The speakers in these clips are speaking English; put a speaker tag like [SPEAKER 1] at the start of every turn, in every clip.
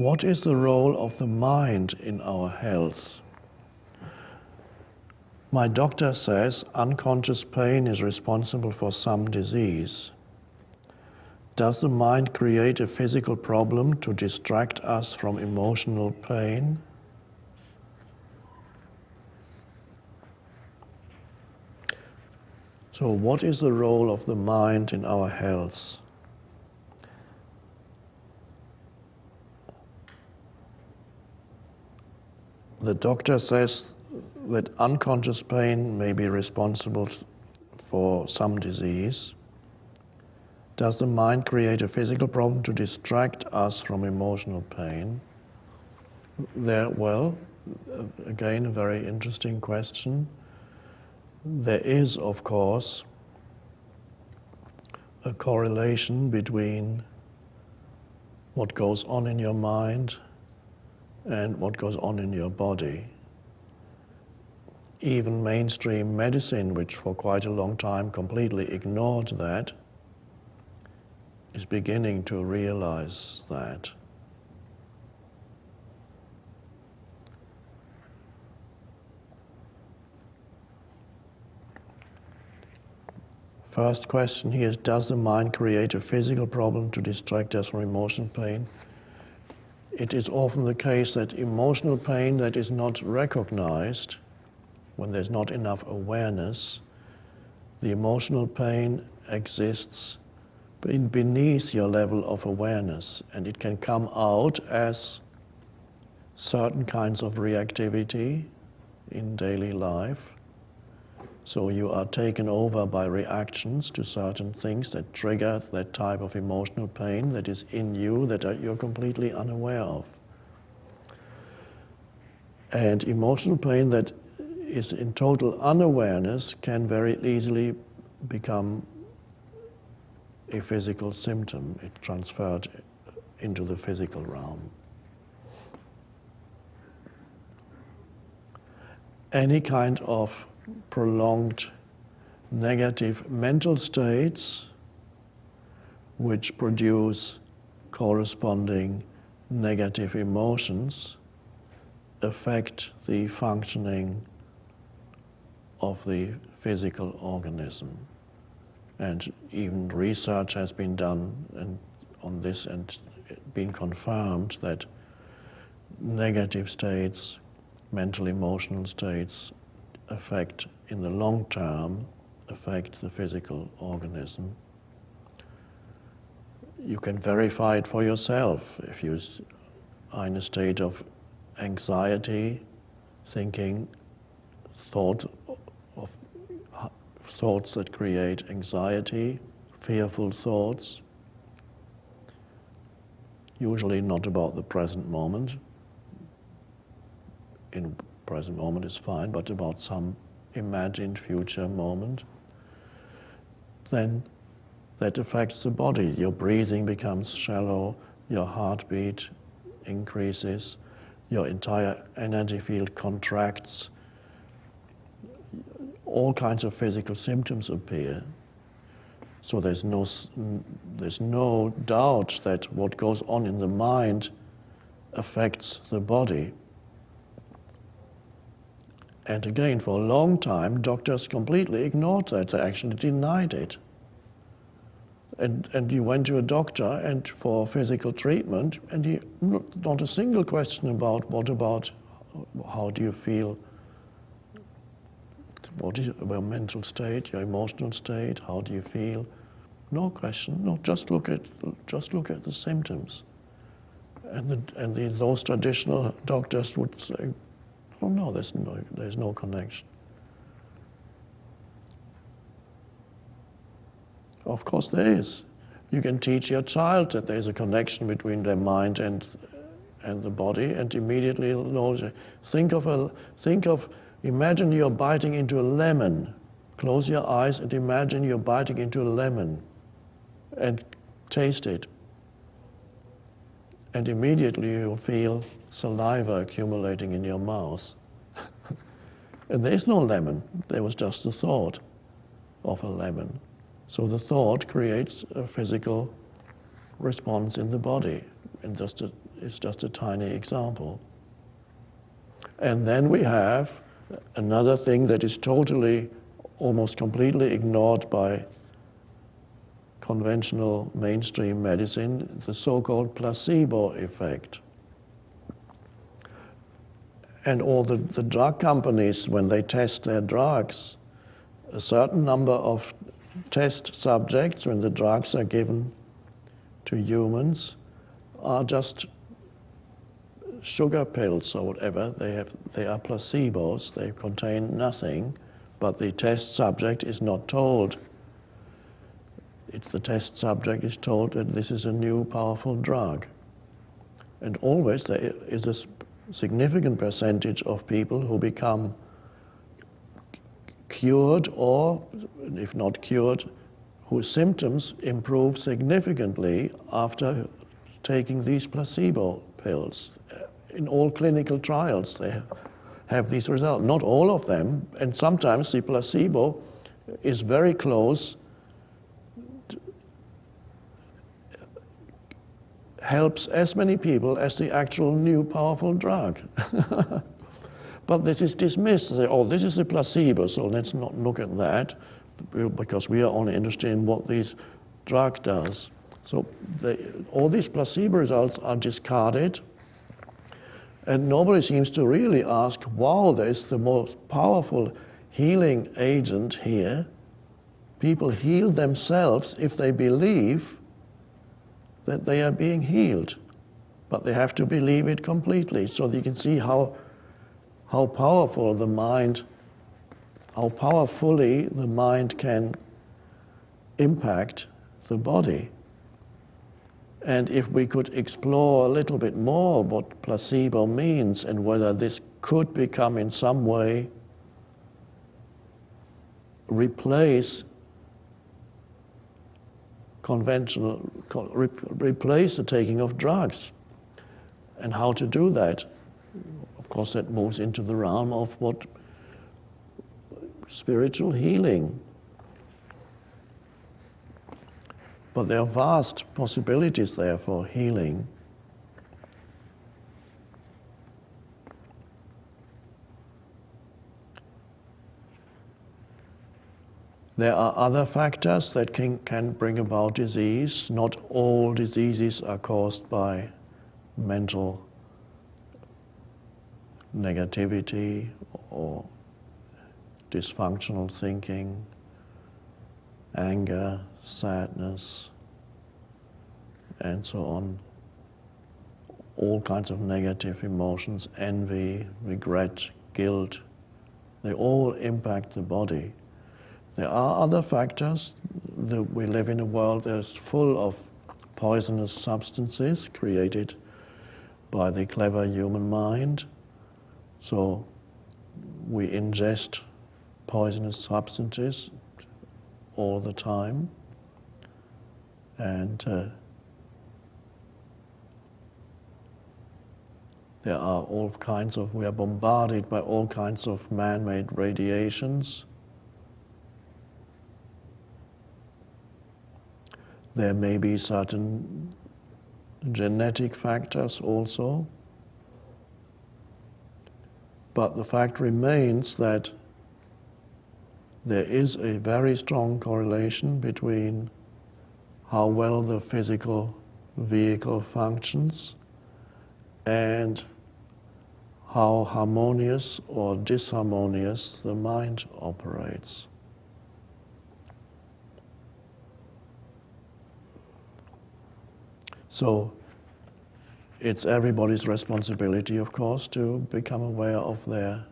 [SPEAKER 1] What is the role of the mind in our health? My doctor says unconscious pain is responsible for some disease. Does the mind create a physical problem to distract us from emotional pain? So what is the role of the mind in our health? The doctor says that unconscious pain may be responsible for some disease. Does the mind create a physical problem to distract us from emotional pain? Well, again, a very interesting question. There is, of course, a correlation between what goes on in your mind and what goes on in your body. Even mainstream medicine, which for quite a long time completely ignored that, is beginning to realize that. First question here is, does the mind create a physical problem to distract us from emotional pain? It is often the case that emotional pain that is not recognized, when there's not enough awareness, the emotional pain exists beneath your level of awareness, and it can come out as certain kinds of reactivity in daily life. So you are taken over by reactions to certain things that trigger that type of emotional pain that is in you that you're completely unaware of. And emotional pain that is in total unawareness can very easily become a physical symptom. It transferred into the physical realm. Any kind of prolonged negative mental states which produce corresponding negative emotions affect the functioning of the physical organism. And even research has been done on this and been confirmed that negative states, mental emotional states, in the long term, affect the physical organism. You can verify it for yourself. If you are in a state of anxiety, thinking, thoughts that create anxiety, fearful thoughts, usually not about the present moment. In present moment is fine, but about some imagined future moment, then that affects the body. Your breathing becomes shallow, your heartbeat increases, your entire energy field contracts, all kinds of physical symptoms appear. So there's no doubt that what goes on in the mind affects the body. And again, for a long time, doctors completely ignored that. They actually denied it. And you went to a doctor and for physical treatment, and not a single question about how do you feel, what is your mental state, your emotional state, how do you feel? No question. No, just look at the symptoms. And those traditional doctors would say, oh no, there's no connection. Of course there is. You can teach your child that there's a connection between their mind and the body, and immediately he'll know. Imagine you're biting into a lemon. Close your eyes and imagine you're biting into a lemon and taste it. And immediately you'll feel saliva accumulating in your mouth. And there's no lemon. There was just the thought of a lemon. So the thought creates a physical response in the body. And is just a tiny example. And then we have another thing that is totally, almost completely ignored by conventional mainstream medicine, the so-called placebo effect. And all the drug companies, when they test their drugs, a certain number of test subjects, when the drugs are given to humans, are just sugar pills or whatever. They are placebos. They contain nothing, but the test subject is not told. The test subject is told that this is a new powerful drug. And always there is a significant percentage of people who become cured, or if not cured, whose symptoms improve significantly after taking these placebo pills. In all clinical trials they have these results. Not all of them, and sometimes the placebo is very close, helps as many people as the actual new powerful drug. But this is dismissed. They say, oh, this is a placebo, so let's not look at that, because we are only interested in what this drug does. So all these placebo results are discarded, and nobody seems to really ask, wow, there's the most powerful healing agent here. People heal themselves if they believe that they are being healed, but they have to believe it completely. So you can see how powerful the mind, how powerfully the mind can impact the body. And if we could explore a little bit more what placebo means and whether this could become in some way replace replace the taking of drugs, and how to do that. Of course, that moves into the realm of what spiritual healing. But there are vast possibilities there for healing. There are other factors that can bring about disease. Not all diseases are caused by mental negativity or dysfunctional thinking, anger, sadness, and so on. All kinds of negative emotions, envy, regret, guilt, they all impact the body. There are other factors. We live in a world that's full of poisonous substances created by the clever human mind. So we ingest poisonous substances all the time, and there are all kinds of, we are bombarded by all kinds of man-made radiations. There may be certain genetic factors also, but the fact remains that there is a very strong correlation between how well the physical vehicle functions and how harmonious or disharmonious the mind operates. So it's everybody's responsibility, of course, to become aware of the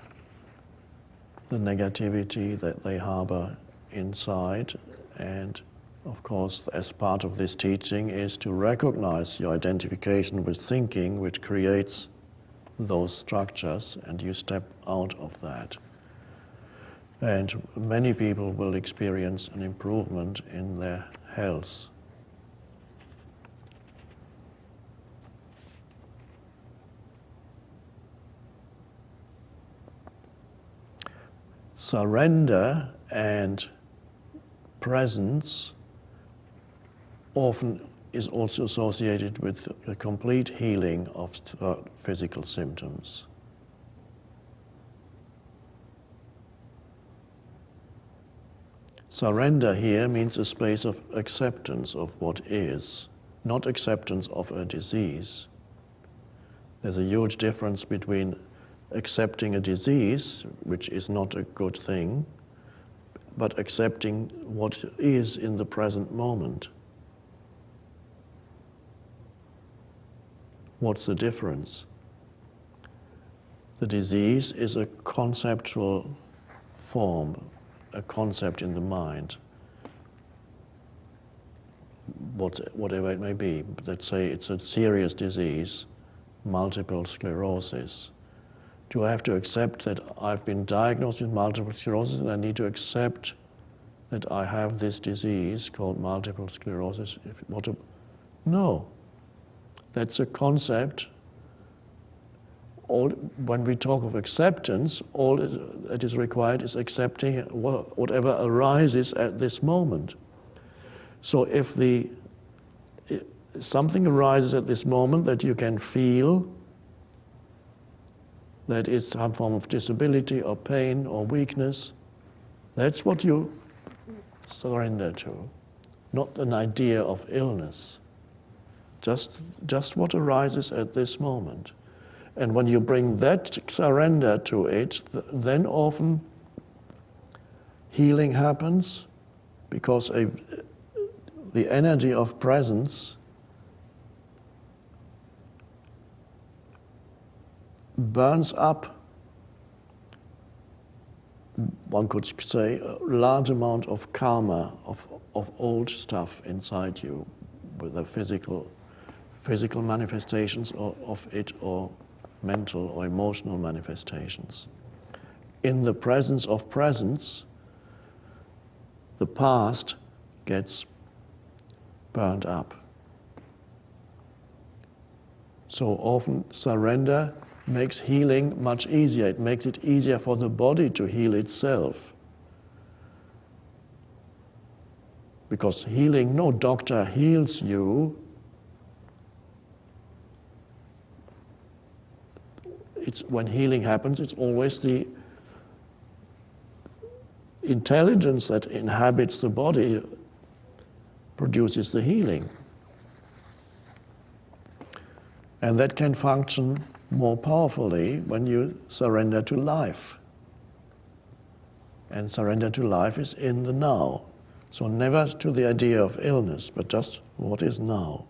[SPEAKER 1] negativity that they harbor inside. And of course, as part of this teaching is to recognize your identification with thinking, which creates those structures, and you step out of that. And many people will experience an improvement in their health. Surrender and presence often is also associated with a complete healing of physical symptoms. Surrender here means a space of acceptance of what is, not acceptance of a disease. There's a huge difference between accepting a disease, which is not a good thing, but accepting what is in the present moment. What's the difference? The disease is a conceptual form, a concept in the mind, whatever it may be. Let's say it's a serious disease, multiple sclerosis. Do I have to accept that I've been diagnosed with multiple sclerosis and I need to accept that I have this disease called multiple sclerosis? No. That's a concept. When we talk of acceptance, all that is required is accepting whatever arises at this moment. So if something arises at this moment that you can feel, that is some form of disability or pain or weakness, that's what you surrender to, not an idea of illness. Just what arises at this moment. And when you bring that surrender to it, then often healing happens, because the energy of presence burns up, one could say, a large amount of karma, of old stuff inside you, with the physical manifestations of it, or mental or emotional manifestations. In the presence of presence, the past gets burned up. So often surrender makes healing much easier. It makes it easier for the body to heal itself. Because healing, no doctor heals you. When healing happens, it's always the intelligence that inhabits the body produces the healing. And that can function more powerfully when you surrender to life. And surrender to life is in the now. So never to the idea of illness, but just what is now.